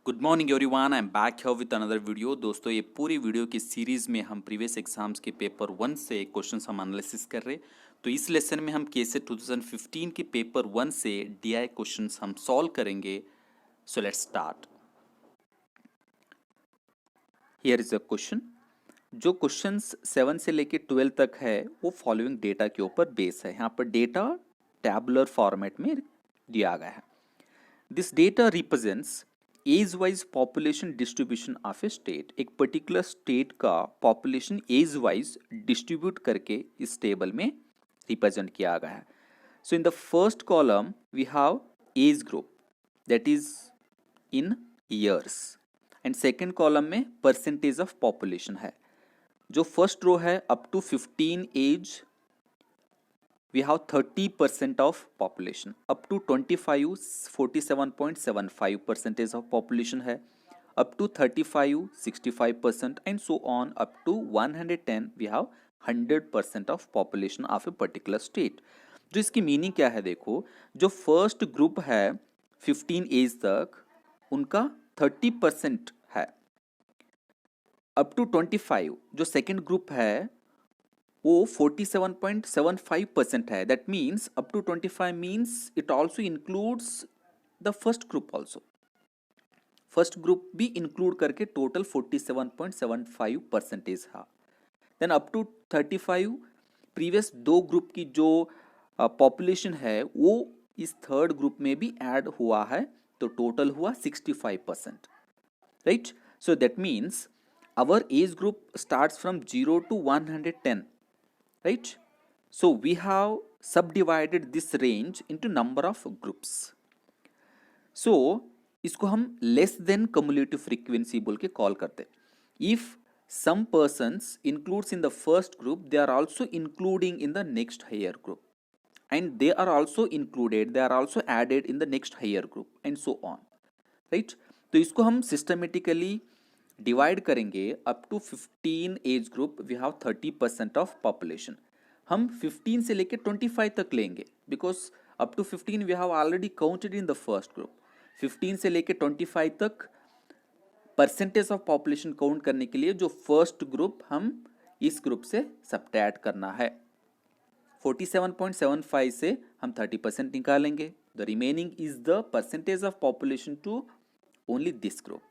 Good morning everyone, I am back here with another video. दोस्तों, ये पूरी video की सीरीज में हम प्रीवियस एग्जाम्स के पेपर 1 से क्वेश्चंस हम एनालिसिस कर रहे। तो इस लेसन में हम कैसे 2015 के पेपर 1 से डीआई क्वेश्चंस हम सॉल्व करेंगे। So let's start. Here is a question. जो क्वेश्चंस 7 से लेके 12 तक है वो फॉलोइंग डेटा के ऊपर बेस है। यहाँ पर डेटा टैबुलर फॉर्मेट में दिया गया है। This data represents age wise population distribution of a state. एक पर्टिकुलर स्टेट का पॉपुलेशन एज वाइज डिस्ट्रीब्यूट करके इस टेबल में रिप्रेजेंट किया गया है। So in the first column we have age group that is in years and second column में percentage of population है। जो फर्स्ट रो है up to 15 age we have 30% of population, up to 25 47.75 percentage of population है, up to 35 65% and so on up to 110 we have 100% of population of a particular state। जो इसकी meaning क्या है देखो, जो फर्स्ट ग्रुप है 15 as तक उनका 30% है, अप टू 25 जो सेकेंड ग्रुप है वो 47.75% है। That means up to 25 means it also includes the first group also. First group भी इंक्लूड करके टोटल 47.75% है। देन अप टू 35 प्रीवियस दो ग्रुप की जो पॉपुलेशन है वो इस थर्ड ग्रुप में भी ऐड हुआ है, तो टोटल हुआ 65%। Right, so that means our age group starts from 0 to 110। right, so we have subdivided this range into number of groups। so इसको हम लेस देन cumulative frequency बोल के कॉल करते। if some persons includes in the first group they are also including in the next higher group and they are also added in the next higher group and so on, right। तो इसको हम systematically divide करेंगे। Up to 15 age group we have 30% of population. हम 15 से लेके 25 तक लेंगे because up to 15 we have already counted in the first group. 15 से लेके 25 तक परसेंटेज ऑफ पॉपुलेशन काउंट करने के लिए जो फर्स्ट ग्रुप हम इस ग्रुप से सब्ट्रैक्ट करना है। 47.75 से हम 30% निकालेंगे। The remaining is the percentage of population to only this group.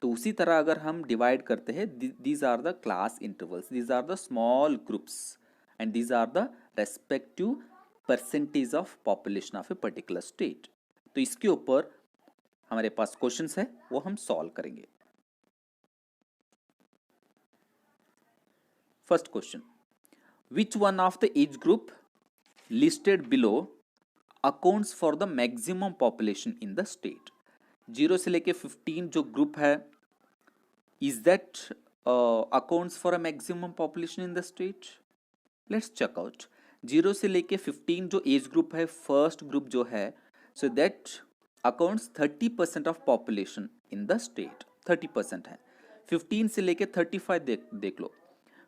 तो उसी तरह अगर हम डिवाइड करते हैं, these are the class intervals, these are the small groups and these are the respective percentage of population of a particular state. तो इसके ऊपर हमारे पास क्वेश्चंस है वो हम सॉल्व करेंगे। First question, which one of the age group listed below accounts for the maximum population in the state. 0 से लेके 15 जो ग्रुप है, is that accounts for a maximum population in the state? Let's check out। 0 से लेके 15 जो age group है, first group जो है, so that accounts 30% of population in the state। 30% है। 15 से लेके 35 देख लो।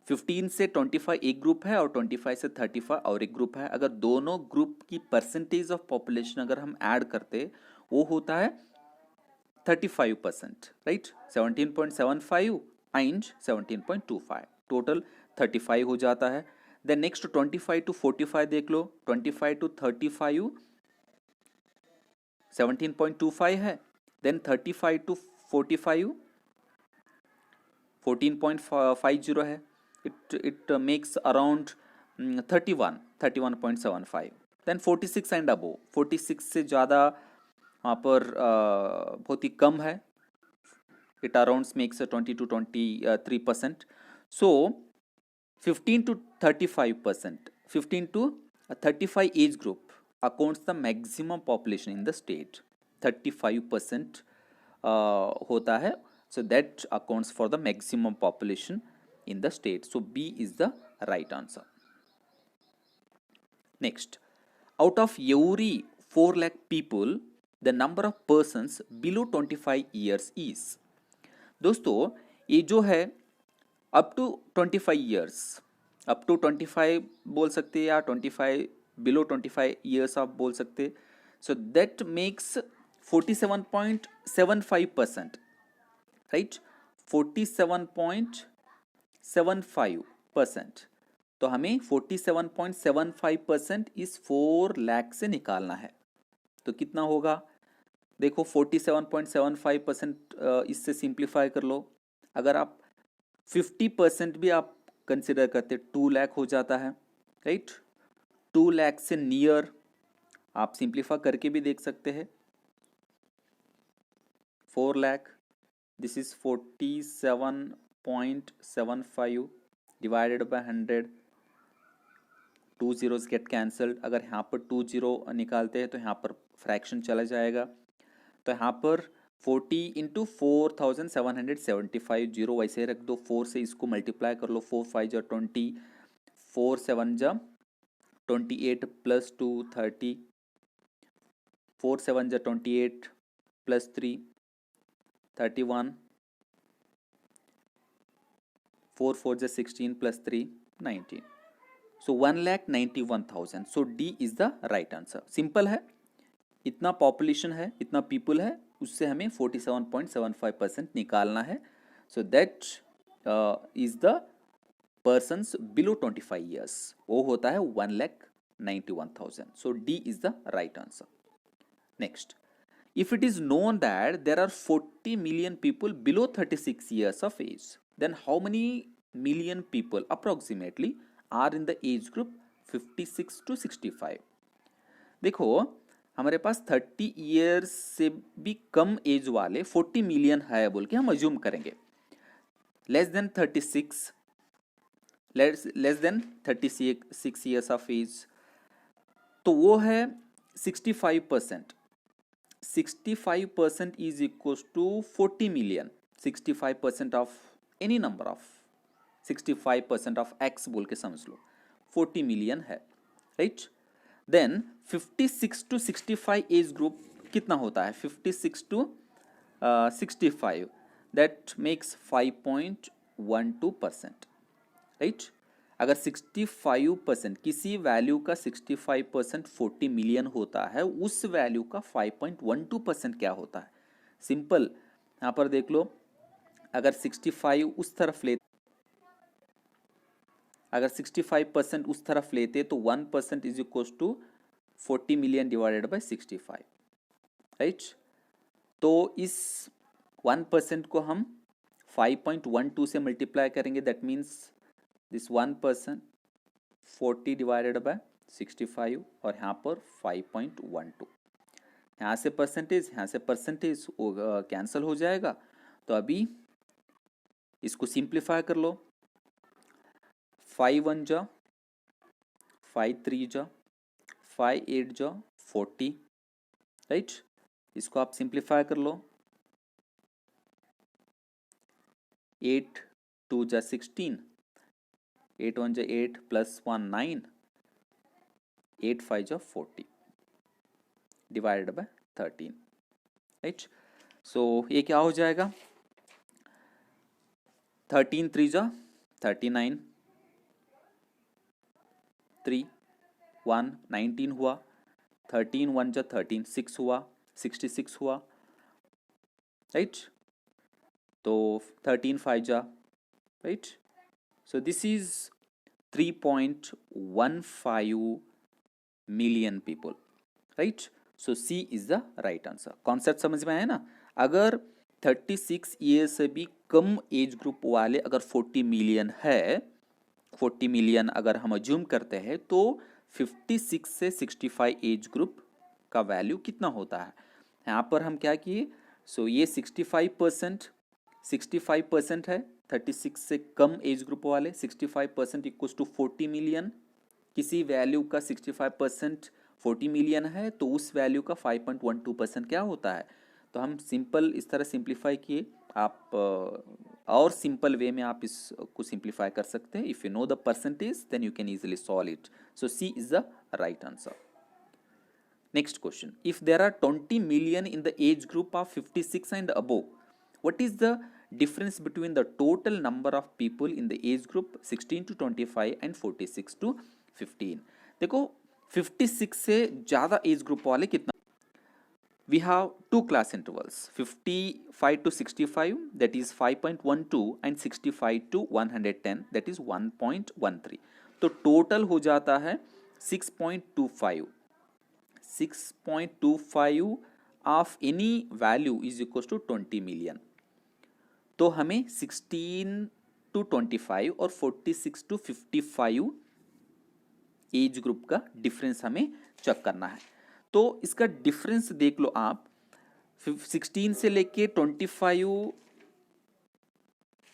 15 से 25 एक ग्रुप है और 25 से 35 और एक ग्रुप है। अगर दोनों ग्रुप की परसेंटेज ऑफ पॉपुलेशन अगर हम ऐड करते वो होता है 35%, right। 17.75 and 17.25 टोटल 35 हो जाता है। देन नेक्स्ट 25 to 45 देख लो। 25 to 35 17.25 है। देन 35 to 45 14.50 है। It makes around 31.75। Then 46 and above, 46 से ज़्यादा वहाँ पर बहुत ही कम है। It around makes 20 to 23%। So 15 to 35%, 15 to 35 age group accounts the maximum population in the state. 35% होता है, so that accounts for the maximum population in the state. So B is the right answer. Next, out of every 4 lakh people the number of persons below 25 years is। दोस्तों, ये जो है up to 25 years, up to 25 बोल सकते हैं या 25 below 25 years आप बोल सकते। So that makes 47.75%। राइट, 47.75%। तो हमें 47.75% इस 4 लाख से निकालना है। तो कितना होगा, देखो 47.75% इससे सिंप्लीफाई कर लो। अगर आप 50% भी आप कंसिडर करते 2 लाख हो जाता है, राइट। 2 लाख से नियर आप सिंप्लीफाई करके भी देख सकते हैं। 4 lakh, this is 47.75 divided by 100, 2 zeros get cancelled. अगर यहाँ पर 2 0 निकालते हैं तो यहाँ पर फ्रैक्शन चला जाएगा। तो यहाँ पर 40 इंटू 4775, जीरो वैसे रख दो, 4 से इसको मल्टीप्लाई कर लो, 4 5 जा 20, 4 7 जा 28 प्लस 2 30, 4 7 जा 28 प्लस 3 31, 4 4 जा 16 plus 3 19। So 1,91,000। So D is the right answer. Simple है, इतना पॉपुलेशन है, इतना पीपल है, उससे हमें 47.75% निकालना है। So that is the persons below 25 years, वो होता है 1,91,000। So D is the right answer. Next, if it is known that there are 40 million people below 36 years of age, then how many million people approximately are in the age group 56 to 65? देखो हमारे पास 30 years से भी कम as वाले 40 million है बोल के हम assume करेंगे। Less than 36, less than 36 years of age, तो वो है 65%। 65% is equals to 40 million। 65% of any number of 65% of x बोल के समझ लो, 40 मिलियन है, right. Then 56 to 65 age group कितना होता है, 56 टू 65, दैट मेक्स 5.12%, राइट। अगर 65% किसी वैल्यू का 65% 40 मिलियन होता है, उस वैल्यू का 5.12% क्या होता है। सिंपल, यहाँ पर देख लो, अगर 65 उस तरफ लेते, अगर 65% उस तरफ लेते तो 1% is equal to 40 million divided by 65, right. तो इस 1% को हम 5.12 से मल्टीप्लाई करेंगे, that means this 1% 40 divided by 65 और यहाँ पर 5.12, यहाँ से परसेंटेज, यहाँ से परसेंटेज कैंसिल हो जाएगा। तो अभी इसको सिंप्लीफाई कर लो, 5 1 जा 5 3 जा 5 8 जा 40, राइट। इसको आप सिंप्लीफाई कर लो, 8 2 जा 16, 8 1 जा 8 प्लस 1 9, 8 5 जा 40 डिवाइडेड बाय 13, राइट। सो ये क्या हो जाएगा, 13 3 जा 39, 3 1 19 हुआ, 13 1 जा 13 6 हुआ, 66 हुआ, राइट। तो 13 5 जा, right. So this is 3.15 million people, right. So C is the right answer. Concept समझ में आया ना। अगर 36 ईयर से भी कम एज ग्रुप वाले अगर 40 मिलियन है, 40 मिलियन अगर हम अज्यूम करते हैं, तो 56 से 65 एज ग्रुप का वैल्यू कितना होता है। यहाँ पर हम क्या किए, सो ये 65% है, 36 से कम एज ग्रुप वाले 65% इक्वल्स टू 40 मिलियन। किसी वैल्यू का 65% 40 मिलियन है, तो उस वैल्यू का 5.12% क्या होता है। तो हम सिंपल इस तरह सिंप्लीफाई किए। आप और सिंपल वे में आप इसको सिंप्लीफाई कर सकते हैं। If you know the percentage then you can easily solve it. So C is the right answer. Next question, if there are 20 million in the age group of 56 and above, what is the difference between the total number of people in the age group 16 to 25 and 46 to 15? देखो 56 से ज़्यादा age group वाले कितना, we have two class intervals 55 to 65 that is 5.12 and 65 to 110 that is 1.13. तो total हो जाता है 6.25. 6.25 of any value is equal to 20 million. तो हमें 16 to 25 और 46 to 55 एज ग्रुप का डिफरेंस हमें चेक करना है. तो इसका डिफरेंस देख लो आप, 16 से लेके 25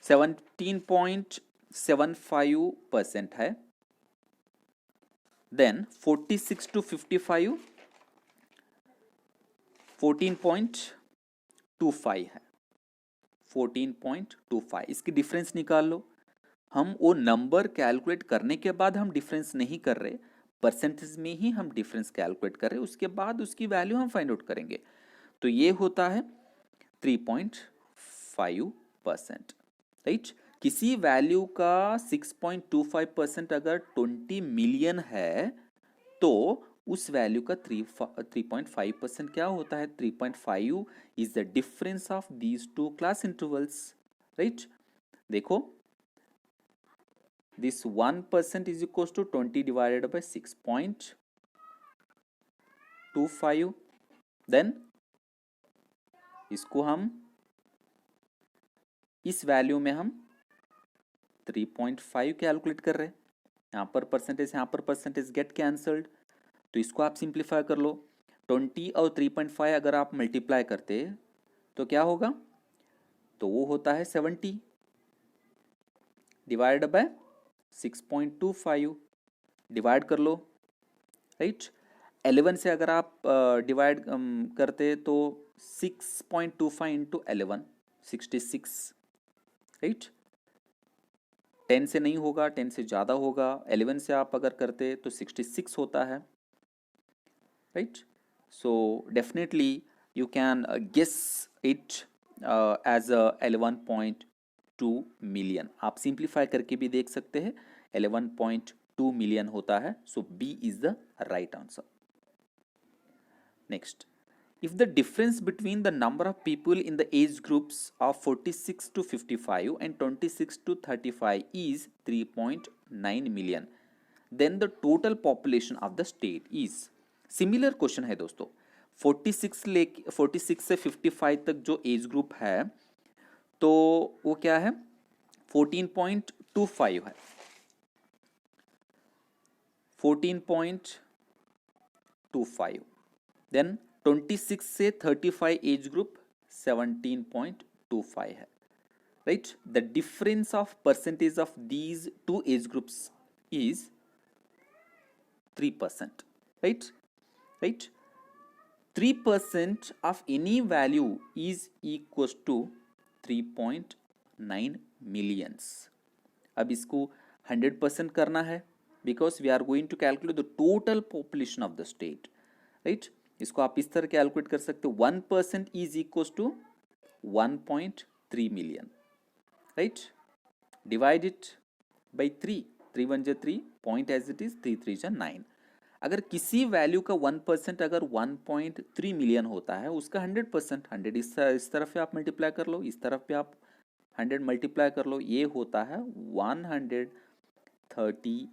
17.75% है. देन 46 to 55 14.25 है. 14.25 इसकी डिफरेंस निकाल लो. हम वो नंबर कैलकुलेट करने के बाद हम डिफरेंस नहीं कर रहे, परसेंटेज में ही हम डिफरेंस कैलकुलेट कर रहे, उसके बाद उसकी वैल्यू हम फाइंड आउट करेंगे. तो ये होता है 3.5%. राइट. किसी वैल्यू का 6.25% अगर 20 मिलियन है तो उस वैल्यू का 3.5% क्या होता है? 3.5 is the difference of these to class intervals. Right. देखो, this 1% is equals to 20 divided by 6.25. then इसको हम इस वैल्यू में हम 3.5 कैलकुलेट कर रहे हैं. यहाँ पर परसेंटेज गेट कैंसल्ड. तो इसको आप सिंप्लीफाई कर लो. 20 और 3.5 अगर आप मल्टीप्लाई करते तो क्या होगा? तो वो होता है 70 डिवाइड बाय 6.25. डिवाइड कर लो. राइट. 11 से अगर आप डिवाइड करते तो 6.25 इंटू 11 66. राइट. 10 से नहीं होगा, 10 से ज़्यादा होगा. 11 से आप अगर करते तो 66 होता है. Right. So definitely you can guess it as 11.2 million. आप सिंप्लीफाई करके भी देख सकते हैं. 11.2 मिलियन होता है. So B is the right answer. Next, if the difference between the number of people in the age groups of 46 to 55 and 26 to 35 is 3.9 million, then the total population of the state is. Similar question है दोस्तों. 46 से 55 तक जो age group है तो वो क्या है? 14.25 है. 14.25. देन 26 से 35 एज ग्रुप 17.25 है. Right. The difference of percentage of these two age groups is 3%. Right. Right. 3% of any value is equal to 3.9 millions. अब इसको 100% करना है because we are going to calculate the total population of the state. Right. इसको आप इस तरह calculate कर सकते हो. 1% is equal to 1.3 million. Right. Divide it by 3. 3 1 जा 3, पॉइंट एज इट इज, 3 3 जा 9. अगर किसी वैल्यू का 1% अगर 1.3 मिलियन होता है, उसका 100%, 100 इस तरफ पे आप मल्टीप्लाई कर लो, इस तरफ पे आप 100 मल्टीप्लाई कर लो, ये होता है 130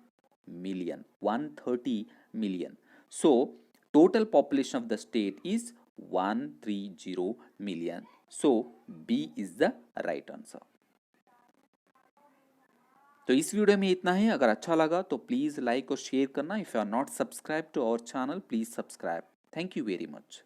million. 130 million. So total population of the state is 130 million. So B is the right answer. तो इस वीडियो में इतना ही. अगर अच्छा लगा तो प्लीज लाइक और शेयर करना. If you are not subscribe to our channel, please subscribe. Thank you very much.